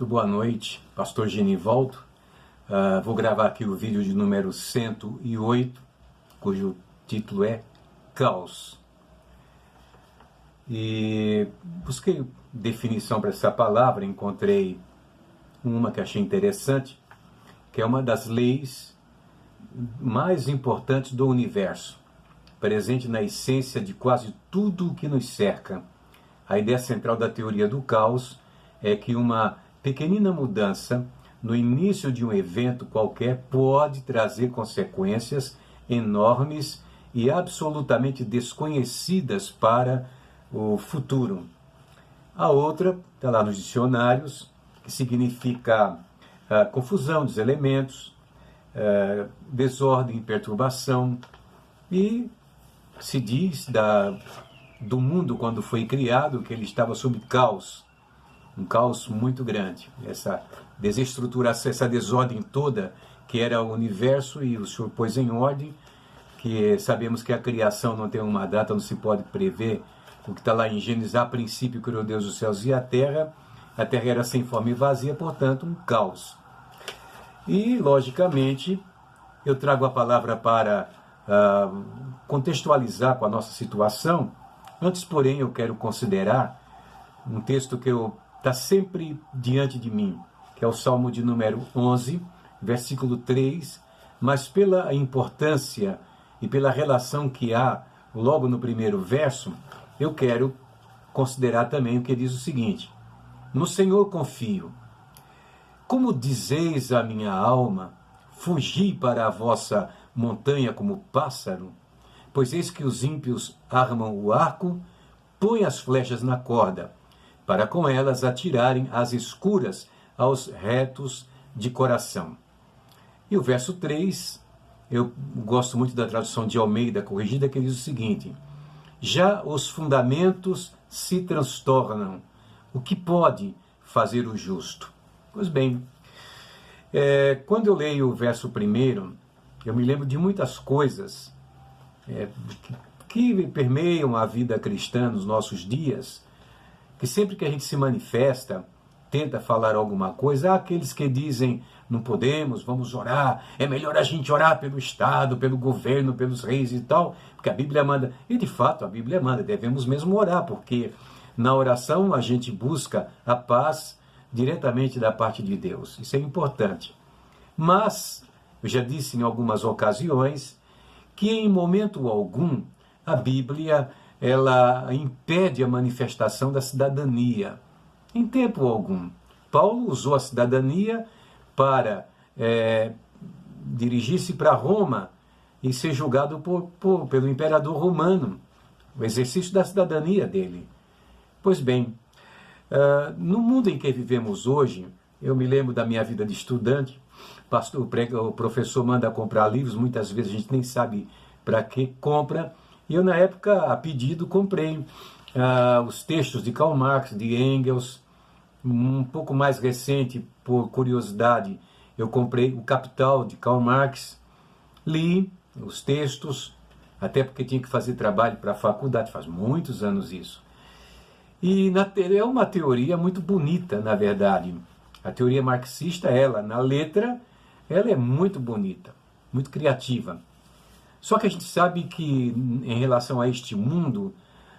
Muito boa noite, Pastor Genivaldo. Vou gravar aqui o vídeo de número 108, cujo título é Caos. E busquei definição para essa palavra, encontrei uma que achei interessante, que é uma das leis mais importantes do universo, presente na essência de quase tudo o que nos cerca. A ideia central da teoria do caos é que uma pequenina mudança no início de um evento qualquer pode trazer consequências enormes e absolutamente desconhecidas para o futuro. A outra está lá nos dicionários, que significa confusão dos elementos, desordem e perturbação, e se diz do mundo quando foi criado que ele estava sob caos, um caos muito grande, essa desestruturação, essa desordem toda que era o universo, e o Senhor pôs em ordem, que sabemos que a criação não tem uma data, não se pode prever, o que está lá em Gênesis: a princípio criou Deus os céus e a terra era sem forma e vazia, portanto um caos. E logicamente eu trago a palavra para contextualizar com a nossa situação. Antes, porém, eu quero considerar um texto que está sempre diante de mim, que é o Salmo de número 11, versículo 3, mas pela importância e pela relação que há logo no primeiro verso, eu quero considerar também o que diz o seguinte: no Senhor confio. Como dizeis a minha alma, fugi para a vossa montanha como pássaro, pois eis que os ímpios armam o arco, põem as flechas na corda, para com elas atirarem às escuras aos retos de coração. E o verso 3, eu gosto muito da tradução de Almeida Corrigida, que diz o seguinte: já os fundamentos se transtornam, o que pode fazer o justo? Pois bem, quando eu leio o verso primeiro, eu me lembro de muitas coisas que permeiam a vida cristã nos nossos dias, que sempre que a gente se manifesta, tenta falar alguma coisa, há aqueles que dizem: não podemos, vamos orar, é melhor a gente orar pelo Estado, pelo governo, pelos reis e tal, porque a Bíblia manda. E de fato a Bíblia manda, devemos mesmo orar, porque na oração a gente busca a paz diretamente da parte de Deus. Isso é importante. Mas eu já disse em algumas ocasiões que em momento algum a Bíblia ela impede a manifestação da cidadania. Em tempo algum. Paulo usou a cidadania para dirigir-se para Roma e ser julgado pelo imperador romano, o exercício da cidadania dele. Pois bem, no mundo em que vivemos hoje, eu me lembro da minha vida de estudante, o professor manda comprar livros, muitas vezes a gente nem sabe para que compra, e eu na época, a pedido, comprei os textos de Karl Marx, de Engels. Um pouco mais recente, por curiosidade, eu comprei o Capital de Karl Marx, li os textos, até porque tinha que fazer trabalho para a faculdade, faz muitos anos isso. E é uma teoria muito bonita, na verdade. A teoria marxista, na letra, ela é muito bonita, muito criativa. Só que a gente sabe que, em relação a este mundo,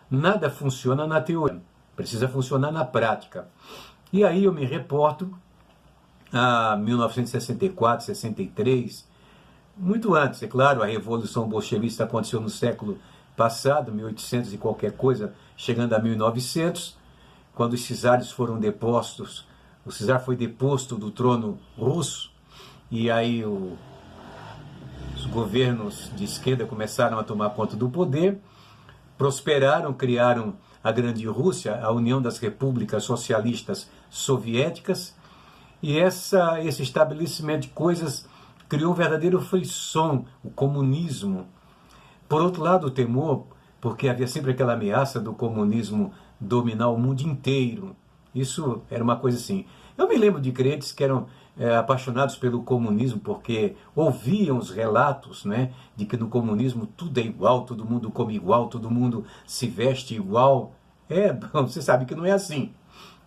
nada funciona na teoria, precisa funcionar na prática. E aí eu me reporto a 1964, 63, muito antes, é claro, a Revolução Bolchevista aconteceu no século passado, 1800 e qualquer coisa, chegando a 1900, quando os czares foram depostos. O czar foi deposto do trono russo, e aí os governos de esquerda começaram a tomar conta do poder, prosperaram, criaram a Grande Rússia, a União das Repúblicas Socialistas Soviéticas, e esse estabelecimento de coisas criou um verdadeiro frisson, o comunismo. Por outro lado, o temor, porque havia sempre aquela ameaça do comunismo dominar o mundo inteiro. Isso era uma coisa assim. Eu me lembro de crentes que eram apaixonados pelo comunismo, porque ouviam os relatos, né, de que no comunismo tudo é igual, todo mundo come igual, todo mundo se veste igual. Você sabe que não é assim.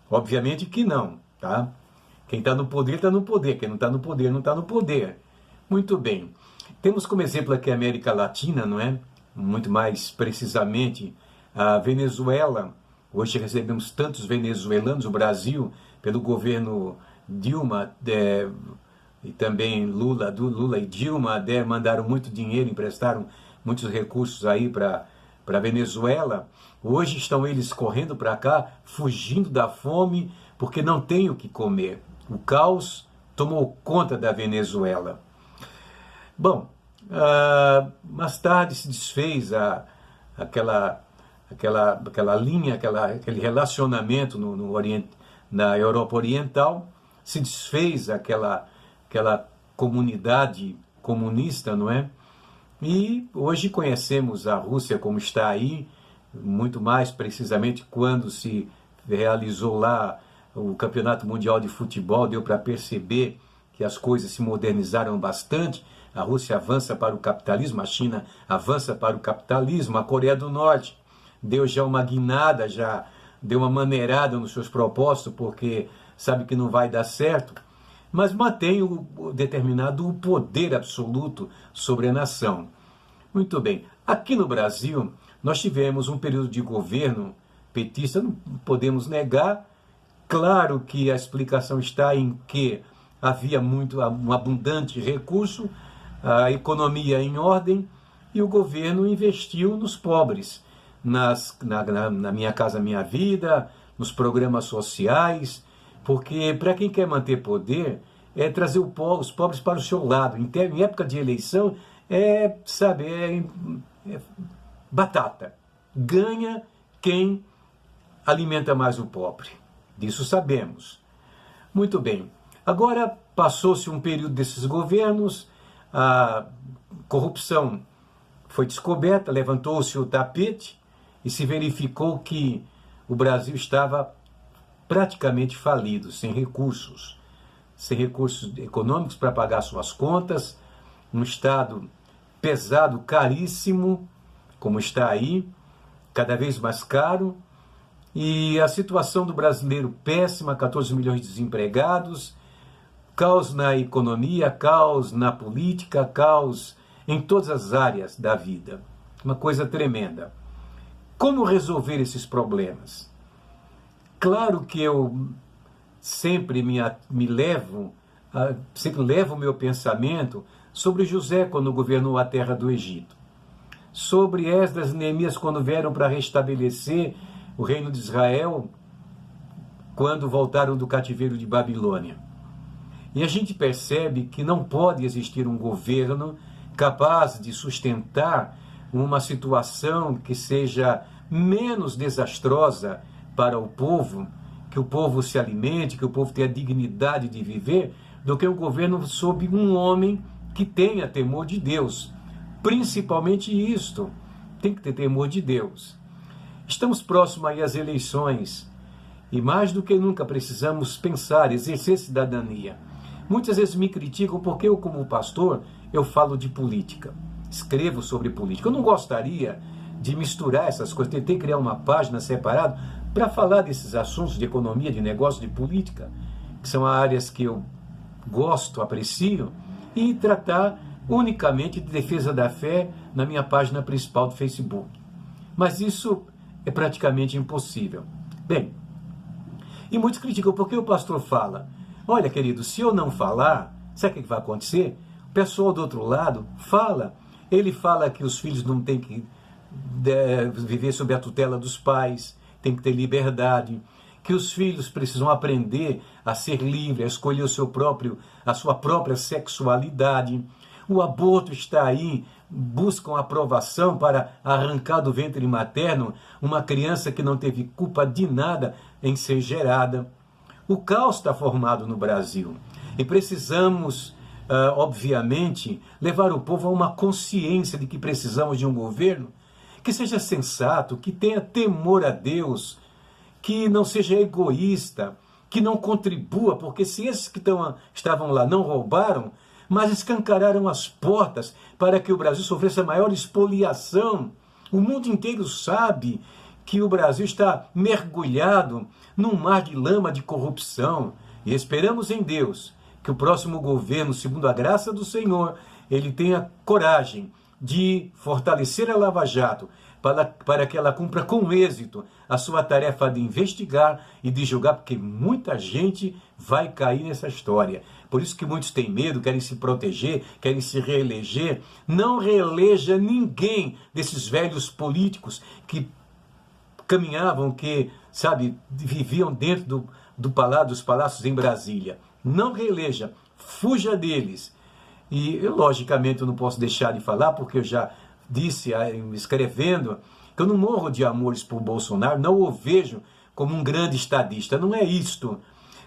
Obviamente que não, tá? Quem está no poder está no poder, quem não está no poder não está no poder. Muito bem. Temos como exemplo aqui a América Latina, não é? Muito mais precisamente a Venezuela. Hoje recebemos tantos venezuelanos, o Brasil, pelo governo Dilma, e também Lula e Dilma mandaram muito dinheiro, emprestaram muitos recursos aí para a Venezuela. Hoje estão eles correndo para cá, fugindo da fome, porque não tem o que comer. O caos tomou conta da Venezuela. Bom, mais tarde se desfez aquela linha, aquele relacionamento na Europa Oriental, se desfez aquela comunidade comunista, não é? E hoje conhecemos a Rússia como está aí, muito mais precisamente quando se realizou lá o Campeonato Mundial de Futebol, deu para perceber que as coisas se modernizaram bastante. A Rússia avança para o capitalismo, a China avança para o capitalismo, a Coreia do Norte deu já uma guinada, já deu uma maneirada nos seus propósitos, porque sabe que não vai dar certo, mas mantém o determinado poder absoluto sobre a nação. Muito bem. Aqui no Brasil, nós tivemos um período de governo petista, não podemos negar. Claro que a explicação está em que havia um abundante recurso, a economia em ordem, e o governo investiu nos pobres, na Minha Casa Minha Vida, nos programas sociais, porque para quem quer manter poder, é trazer os pobres para o seu lado. Em época de eleição, é batata. Ganha quem alimenta mais o pobre. Disso sabemos. Muito bem. Agora passou-se um período desses governos, a corrupção foi descoberta, levantou-se o tapete e se verificou que o Brasil estava praticamente falido, sem recursos econômicos para pagar suas contas, um Estado pesado, caríssimo, como está aí, cada vez mais caro, e a situação do brasileiro péssima, 14 milhões de desempregados, caos na economia, caos na política, caos em todas as áreas da vida. Uma coisa tremenda. Como resolver esses problemas? Claro que eu sempre sempre levo o meu pensamento sobre José quando governou a terra do Egito, sobre Esdras e Neemias quando vieram para restabelecer o reino de Israel quando voltaram do cativeiro de Babilônia. E a gente percebe que não pode existir um governo capaz de sustentar uma situação que seja menos desastrosa para o povo, que o povo se alimente, que o povo tenha dignidade de viver, do que um governo sob um homem que tenha temor de Deus. Principalmente isto, tem que ter temor de Deus. Estamos próximos aí às eleições e mais do que nunca precisamos pensar, exercer cidadania. Muitas vezes me criticam porque eu, como pastor, eu falo de política, escrevo sobre política. Eu não gostaria de misturar essas coisas, tentei criar uma página separada para falar desses assuntos de economia, de negócio, de política, que são áreas que eu gosto, aprecio, e tratar unicamente de defesa da fé na minha página principal do Facebook. Mas isso é praticamente impossível. Bem, e muitos criticam porque o pastor fala. Olha, querido, se eu não falar, sabe o que vai acontecer? O pessoal do outro lado fala. Ele fala que os filhos não têm que viver sob a tutela dos pais, tem que ter liberdade, que os filhos precisam aprender a ser livre, a escolher a sua própria sexualidade. O aborto está aí, buscam aprovação para arrancar do ventre materno uma criança que não teve culpa de nada em ser gerada. O caos está formado no Brasil e precisamos, obviamente, levar o povo a uma consciência de que precisamos de um governo que seja sensato, que tenha temor a Deus, que não seja egoísta, que não contribua, porque se esses que estavam lá não roubaram, mas escancararam as portas para que o Brasil sofresse a maior expoliação. O mundo inteiro sabe que o Brasil está mergulhado num mar de lama de corrupção, E esperamos em Deus que o próximo governo, segundo a graça do Senhor, ele tenha coragem de fortalecer a Lava Jato, para que ela cumpra com êxito a sua tarefa de investigar e de julgar, porque muita gente vai cair nessa história. Por isso que muitos têm medo, querem se proteger, querem se reeleger. Não reeleja ninguém desses velhos políticos que caminhavam, que, sabe, viviam dentro dos palácios em Brasília. Não reeleja, fuja deles. E, logicamente, eu não posso deixar de falar, porque eu já disse, escrevendo, que eu não morro de amores por Bolsonaro, não o vejo como um grande estadista, não é isto.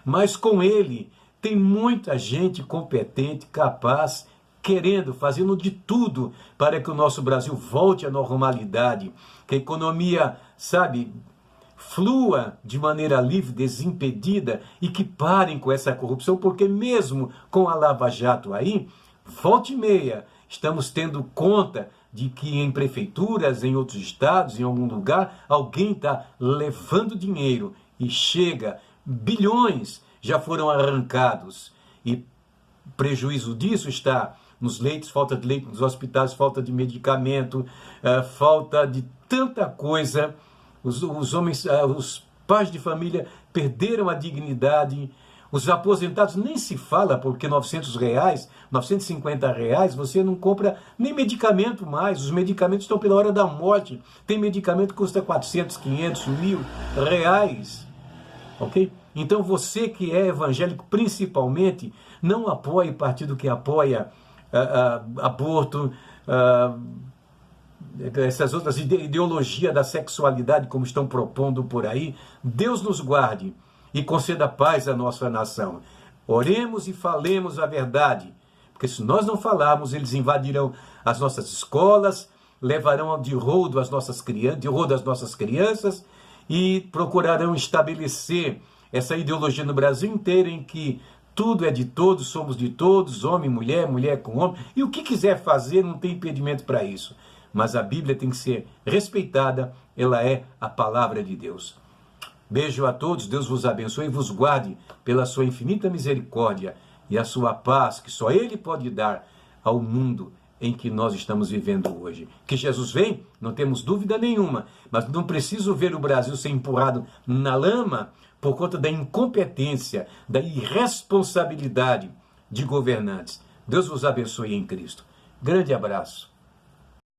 Mas com ele tem muita gente competente, capaz, querendo, fazendo de tudo para que o nosso Brasil volte à normalidade, que a economia, sabe, flua de maneira livre, desimpedida, e que parem com essa corrupção, porque mesmo com a Lava Jato aí, volta e meia, estamos tendo conta de que em prefeituras, em outros estados, em algum lugar, alguém está levando dinheiro e chega, bilhões já foram arrancados. E prejuízo disso está nos leitos, falta de leito nos hospitais, falta de medicamento, falta de tanta coisa. Os homens, os pais de família perderam a dignidade. Os aposentados nem se fala, porque R$900, R$950, você não compra nem medicamento mais. Os medicamentos estão pela hora da morte. Tem medicamento que custa 400, 500, R$1.000. Ok? Então você que é evangélico, principalmente, não apoie partido que apoia aborto, essas outras ideologias da sexualidade, como estão propondo por aí. Deus nos guarde e conceda paz à nossa nação. Oremos e falemos a verdade, porque se nós não falarmos, eles invadirão as nossas escolas, levarão de rodo as nossas crianças e procurarão estabelecer essa ideologia no Brasil inteiro, em que tudo é de todos, somos de todos, homem, mulher, mulher com homem, e o que quiser fazer, não tem impedimento para isso. Mas a Bíblia tem que ser respeitada, ela é a palavra de Deus. Beijo a todos, Deus vos abençoe e vos guarde pela sua infinita misericórdia e a sua paz, que só Ele pode dar ao mundo em que nós estamos vivendo hoje. Que Jesus vem, não temos dúvida nenhuma, mas não preciso ver o Brasil ser empurrado na lama por conta da incompetência, da irresponsabilidade de governantes. Deus vos abençoe em Cristo. Grande abraço.